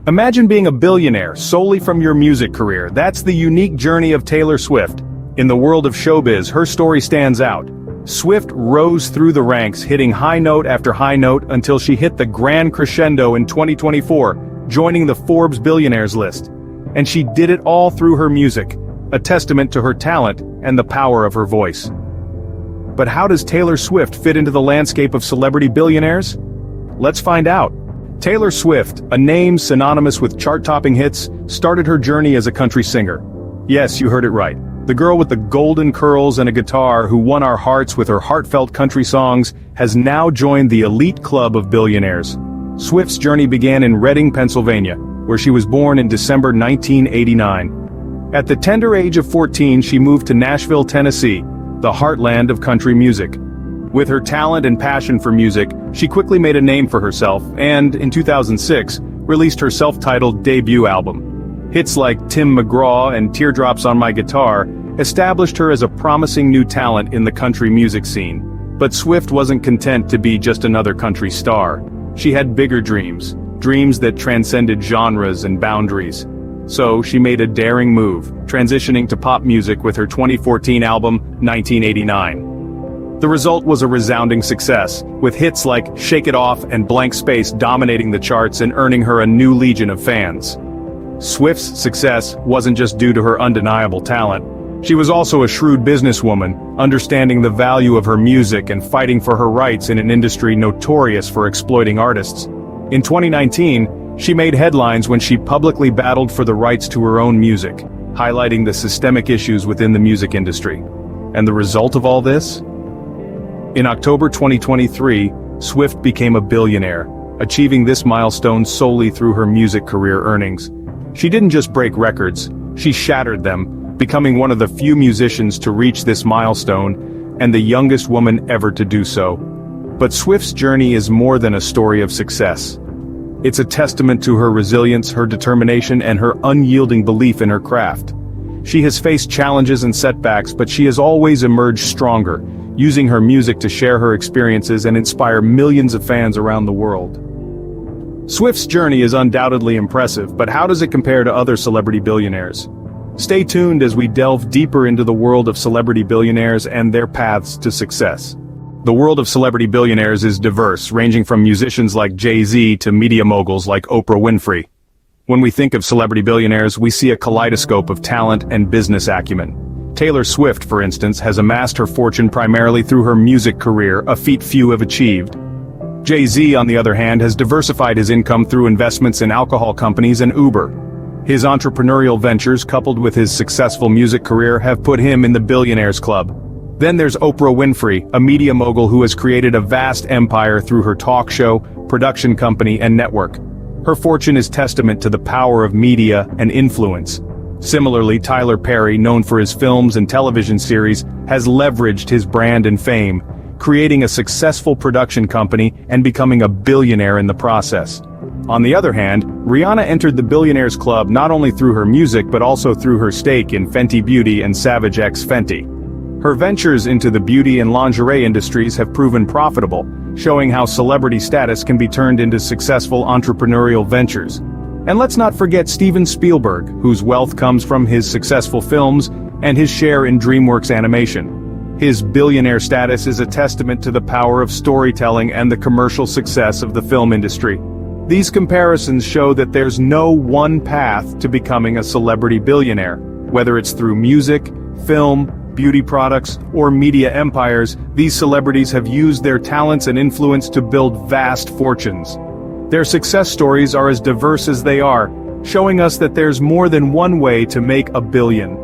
Imagine being a billionaire solely from your music career. That's the unique journey of Taylor Swift. In the world of showbiz, her story stands out. Swift rose through the ranks, hitting high note after high note until she hit the grand crescendo in 2024, joining the Forbes Billionaires list. And she did it all through her music, a testament to her talent and the power of her voice. But how does Taylor Swift fit into the landscape of celebrity billionaires? Let's find out. Taylor Swift, a name synonymous with chart-topping hits, started her journey as a country singer. Yes, you heard it right. The girl with the golden curls and a guitar who won our hearts with her heartfelt country songs has now joined the elite club of billionaires. Swift's journey began in Reading, Pennsylvania, where she was born in December 1989. At the tender age of 14, she moved to Nashville, Tennessee, the heartland of country music. With her talent and passion for music, she quickly made a name for herself and, in 2006, released her self-titled debut album. Hits like Tim McGraw and Teardrops on My Guitar established her as a promising new talent in the country music scene. But Swift wasn't content to be just another country star. She had bigger dreams, dreams that transcended genres and boundaries. So she made a daring move, transitioning to pop music with her 2014 album, 1989. The result was a resounding success, with hits like Shake It Off and Blank Space dominating the charts and earning her a new legion of fans. Swift's success wasn't just due to her undeniable talent. She was also a shrewd businesswoman, understanding the value of her music and fighting for her rights in an industry notorious for exploiting artists. In 2019, she made headlines when she publicly battled for the rights to her own music, highlighting the systemic issues within the music industry. And the result of all this? In October 2023, Swift became a billionaire, achieving this milestone solely through her music career earnings. She didn't just break records, she shattered them, becoming one of the few musicians to reach this milestone, and the youngest woman ever to do so. But Swift's journey is more than a story of success. It's a testament to her resilience, her determination, and her unyielding belief in her craft. She has faced challenges and setbacks, but she has always emerged stronger, using her music to share her experiences and inspire millions of fans around the world. Swift's journey is undoubtedly impressive, but how does it compare to other celebrity billionaires? Stay tuned as we delve deeper into the world of celebrity billionaires and their paths to success. The world of celebrity billionaires is diverse, ranging from musicians like Jay-Z to media moguls like Oprah Winfrey. When we think of celebrity billionaires, we see a kaleidoscope of talent and business acumen. Taylor Swift, for instance, has amassed her fortune primarily through her music career, a feat few have achieved. Jay-Z, on the other hand, has diversified his income through investments in alcohol companies and Uber. His entrepreneurial ventures, coupled with his successful music career, have put him in the billionaires club. Then there's Oprah Winfrey, a media mogul who has created a vast empire through her talk show, production company, and network. Her fortune is testament to the power of media and influence. Similarly, Tyler Perry, known for his films and television series, has leveraged his brand and fame, creating a successful production company and becoming a billionaire in the process. On the other hand, Rihanna entered the Billionaires Club not only through her music but also through her stake in Fenty Beauty and Savage X Fenty. Her ventures into the beauty and lingerie industries have proven profitable, showing how celebrity status can be turned into successful entrepreneurial ventures. And let's not forget Steven Spielberg, whose wealth comes from his successful films and his share in DreamWorks Animation. His billionaire status is a testament to the power of storytelling and the commercial success of the film industry. These comparisons show that there's no one path to becoming a celebrity billionaire. Whether it's through music, film, beauty products, or media empires, these celebrities have used their talents and influence to build vast fortunes. Their success stories are as diverse as they are, showing us that there's more than one way to make a billion.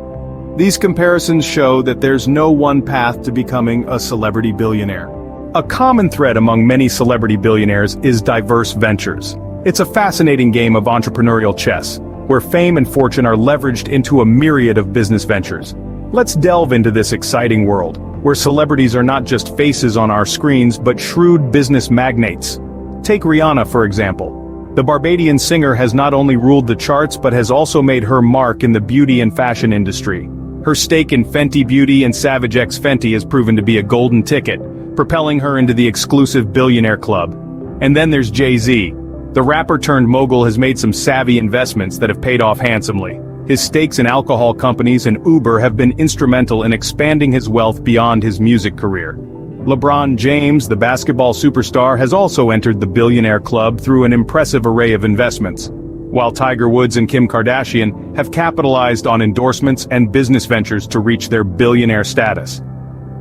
These comparisons show that there's no one path to becoming a celebrity billionaire. A common thread among many celebrity billionaires is diverse ventures. It's a fascinating game of entrepreneurial chess, where fame and fortune are leveraged into a myriad of business ventures. Let's delve into this exciting world, where celebrities are not just faces on our screens but shrewd business magnates. Take Rihanna, for example. The Barbadian singer has not only ruled the charts but has also made her mark in the beauty and fashion industry. Her stake in Fenty Beauty and Savage X Fenty has proven to be a golden ticket, propelling her into the exclusive billionaire club. And then there's Jay-Z. The rapper-turned-mogul has made some savvy investments that have paid off handsomely. His stakes in alcohol companies and Uber have been instrumental in expanding his wealth beyond his music career. LeBron James, the basketball superstar, has also entered the billionaire club through an impressive array of investments, while Tiger Woods and Kim Kardashian have capitalized on endorsements and business ventures to reach their billionaire status.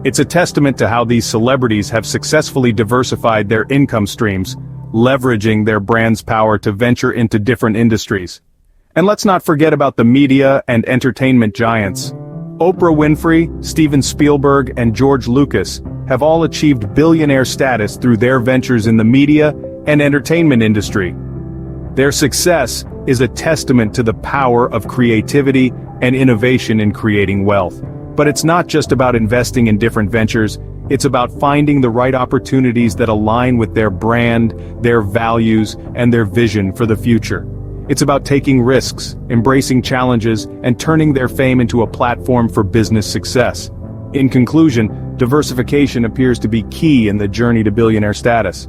It's a testament to how these celebrities have successfully diversified their income streams, leveraging their brand's power to venture into different industries. And let's not forget about the media and entertainment giants. Oprah Winfrey, Steven Spielberg, and George Lucas have all achieved billionaire status through their ventures in the media and entertainment industry. Their success is a testament to the power of creativity and innovation in creating wealth. But it's not just about investing in different ventures, it's about finding the right opportunities that align with their brand, their values, and their vision for the future. It's about taking risks, embracing challenges, and turning their fame into a platform for business success. In conclusion, diversification appears to be key in the journey to billionaire status.